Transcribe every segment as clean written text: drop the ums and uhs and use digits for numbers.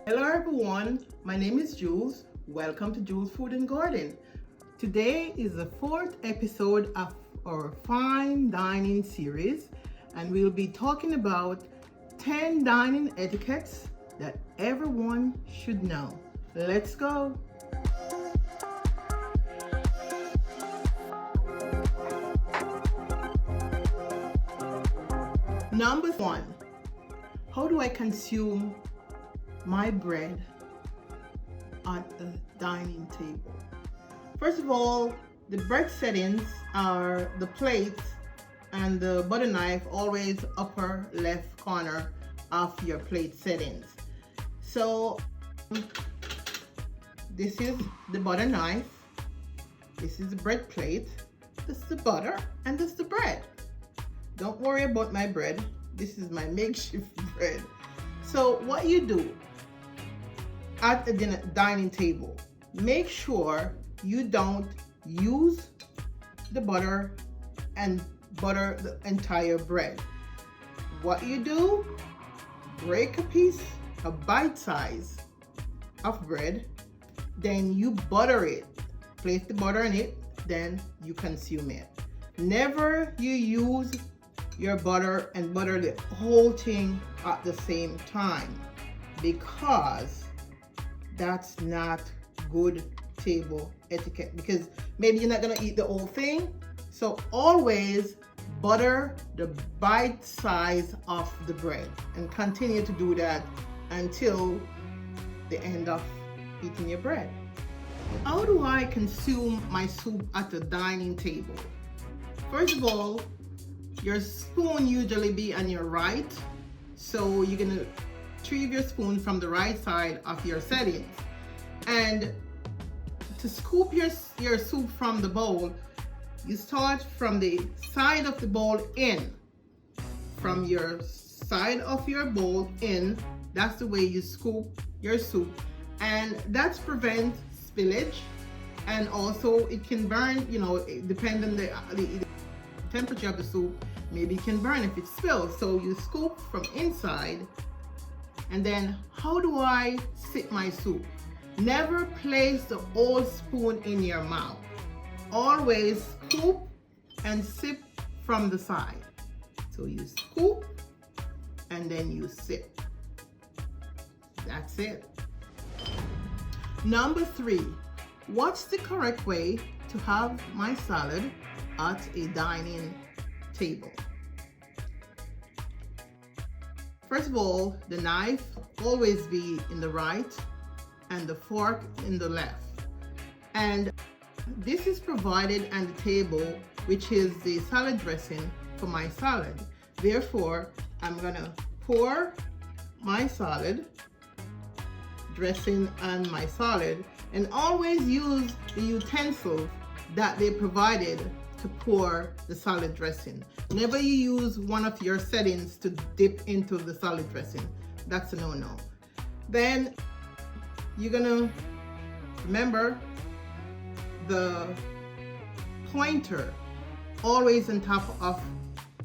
Hello everyone, my name is Jules. Welcome to Jules Food and Garden. Today is the fourth episode of our fine dining series, and we'll be talking about 10 dining etiquettes that everyone should know. Let's go. Number one, how do I consume my bread at a dining table? First of all, the bread settings are the plates and the butter knife always upper left corner of your plate settings. So this is the butter knife, this is the bread plate, this is the butter, and this is the bread. Don't worry about my bread. This is my makeshift bread. So what you do at a dining table, make sure you don't use the butter and butter the entire bread. What you do, break a piece, a bite size of bread, then you butter it. Place the butter in it, then you consume it. Never you use your butter and butter the whole thing at the same time, because that's not good table etiquette, because maybe you're not gonna eat the whole thing. So always butter the bite size of the bread and continue to do that until the end of eating your bread. How do I consume my soup at the dining table? First of all, your spoon usually be on your right, so you're gonna retrieve your spoon from the right side of your settings. And to scoop your soup from the bowl, you start from the side of the bowl in. From your side of your bowl in, that's the way you scoop your soup. And that prevents spillage, and also it can burn, depending on the temperature of the soup, maybe it can burn if it spills. So you scoop from inside. And then how do I sip my soup? Never place the whole spoon in your mouth. Always scoop and sip from the side. So you scoop and then you sip. That's it. Number three, what's the correct way to have my salad at a dining table? First of all, the knife always be in the right and the fork in the left. And this is provided on the table, which is the salad dressing for my salad. Therefore, I'm gonna pour my salad dressing on my salad, and always use the utensils that they provided to pour the salad dressing. Never you use one of your settings to dip into the salad dressing. That's a no-no. Then you're gonna remember the pointer always on top of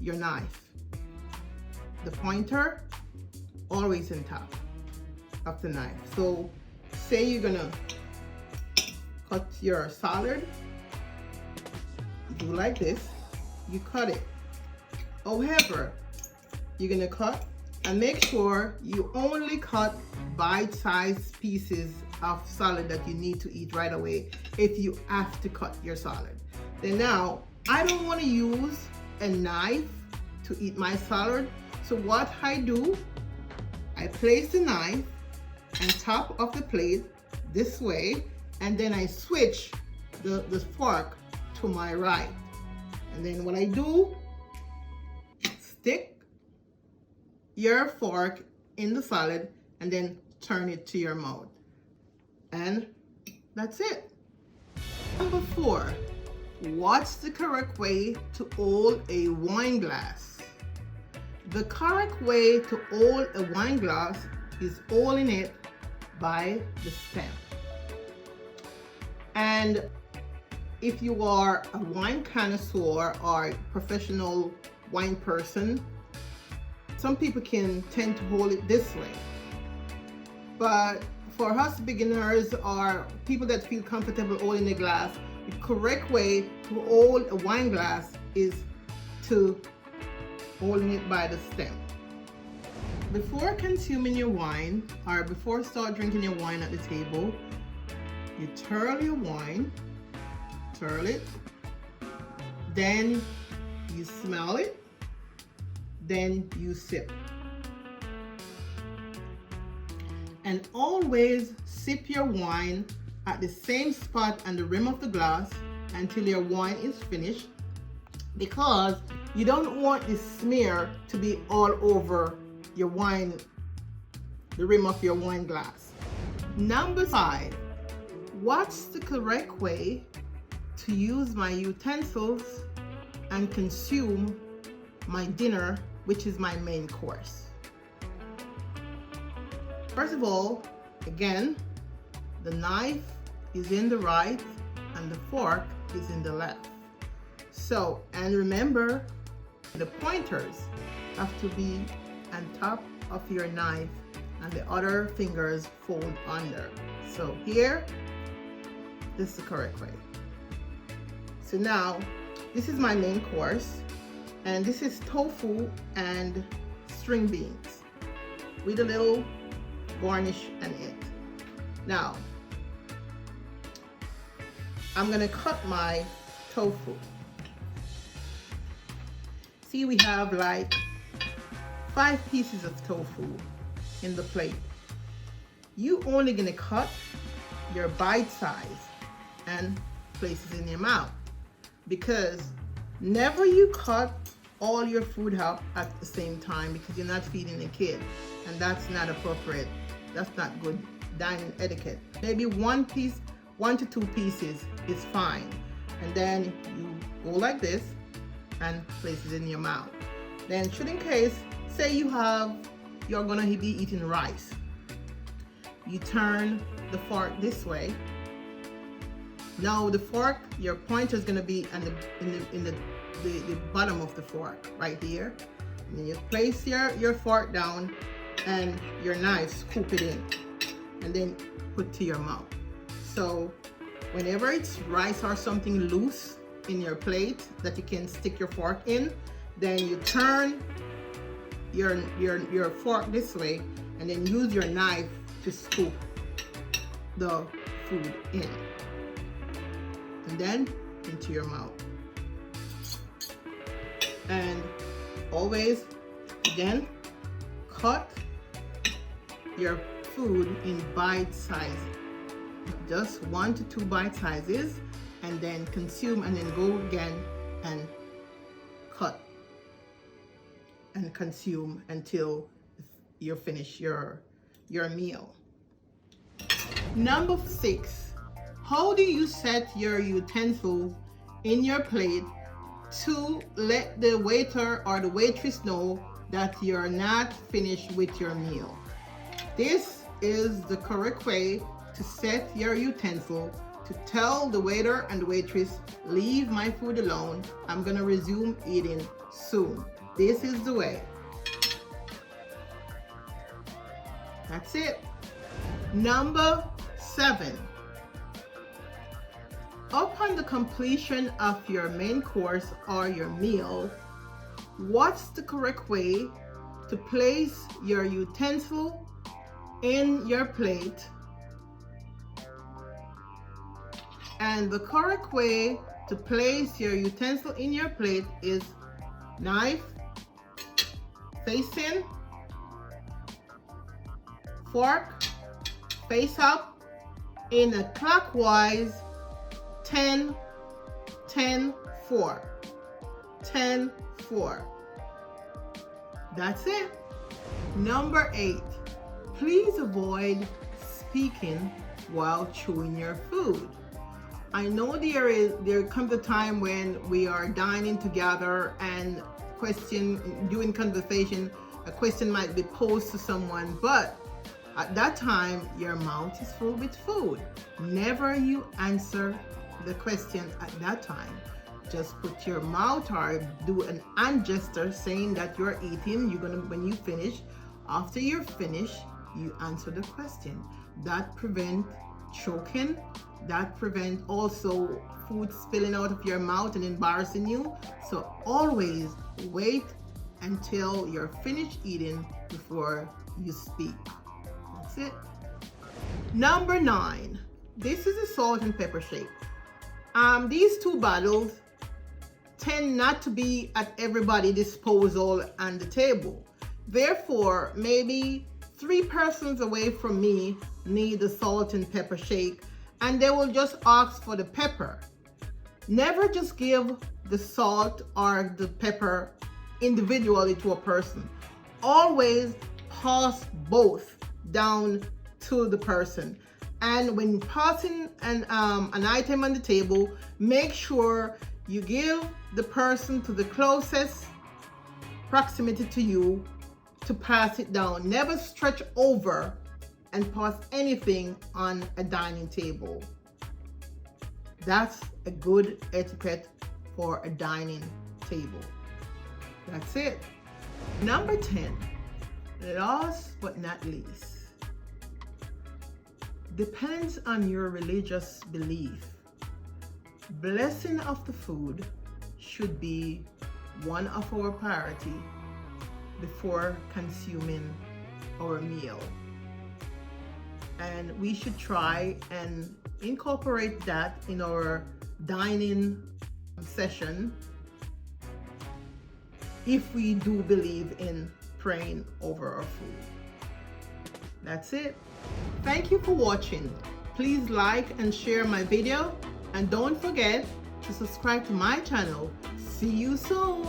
your knife. The pointer always on top of the knife. So say you're gonna cut your salad, do like this, you cut it. However, you're gonna cut and make sure you only cut bite-sized pieces of salad that you need to eat right away if you have to cut your salad. Then now, I don't want to use a knife to eat my salad, so what I do, I place the knife on top of the plate this way, and then I switch the fork to my right. And then what I do, stick your fork in the salad and then turn it to your mouth. And that's it. Number four, what's the correct way to hold a wine glass? The correct way to hold a wine glass is holding it by the stem. And if you are a wine connoisseur or professional wine person, some people can tend to hold it this way. But for us beginners or people that feel comfortable holding a glass, the correct way to hold a wine glass is to holding it by the stem. Before consuming your wine or before start drinking your wine at the table, you twirl your wine, twirl it, then you smell it, then you sip. And always sip your wine at the same spot on the rim of the glass until your wine is finished, because you don't want the smear to be all over your wine, the rim of your wine glass. Number 5, what's the correct way to use my utensils and consume my dinner, which is my main course? First of all, again, the knife is in the right and the fork is in the left. So, and remember, the pointers have to be on top of your knife and the other fingers fold under. So here, this is the correct way. So now, this is my main course, and this is tofu and string beans with a little garnish in it. Now, I'm gonna cut my tofu. See, we have like 5 pieces of tofu in the plate. You only gonna cut your bite size and place it in your mouth, because never you cut all your food up at the same time, because you're not feeding the kid, and that's not appropriate. That's not good dining etiquette. Maybe 1 piece, 1 to 2 pieces is fine, and then you go like this and place it in your mouth. Then, should in case, say you're gonna be eating rice, you turn the fork this way. Now the fork, your pointer is gonna be in the bottom of the fork right here. And then you place your fork down and your knife, scoop it in, and then put to your mouth. So whenever it's rice or something loose in your plate that you can stick your fork in, then you turn your fork this way and then use your knife to scoop the food in, and then into your mouth. And always, again, cut your food in bite size, just 1 to 2 bite sizes, and then consume, and then go again and cut and consume until you finish your meal. Number 6, how do you set your utensils in your plate to let the waiter or the waitress know that you're not finished with your meal? This is the correct way to set your utensil, to tell the waiter and the waitress, leave my food alone, I'm gonna resume eating soon. This is the way. That's it. Number 7, upon the completion of your main course or your meal, what's the correct way to place your utensil in your plate? And the correct way to place your utensil in your plate is knife face in, fork face up in a clockwise 10 10 4 10 4. That's it. Number 8, please avoid speaking while chewing your food. I know there comes a time when we are dining together and during conversation, a question might be posed to someone, but at that time your mouth is full with food. Never you answer the question at that time. Just put your mouth or do an hand gesture saying that you're eating. When you finish, after you're finished, you answer the question. That prevents choking. That prevents also food spilling out of your mouth and embarrassing you. So always wait until you're finished eating before you speak. That's it. Number 9. This is a salt and pepper shake. These two bottles tend not to be at everybody's disposal on the table. Therefore, maybe 3 persons away from me need the salt and pepper shake, and they will just ask for the pepper. Never just give the salt or the pepper individually to a person. Always pass both down to the person. And when passing an item on the table, make sure you give the person to the closest proximity to you to pass it down. Never stretch over and pass anything on a dining table. That's a good etiquette for a dining table. That's it. Number 10, last but not least, depends on your religious belief. Blessing of the food should be one of our priority before consuming our meal. And we should try and incorporate that in our dining session if we do believe in praying over our food. That's it. Thank you for watching. Please like and share my video, and don't forget to subscribe to my channel. See you soon.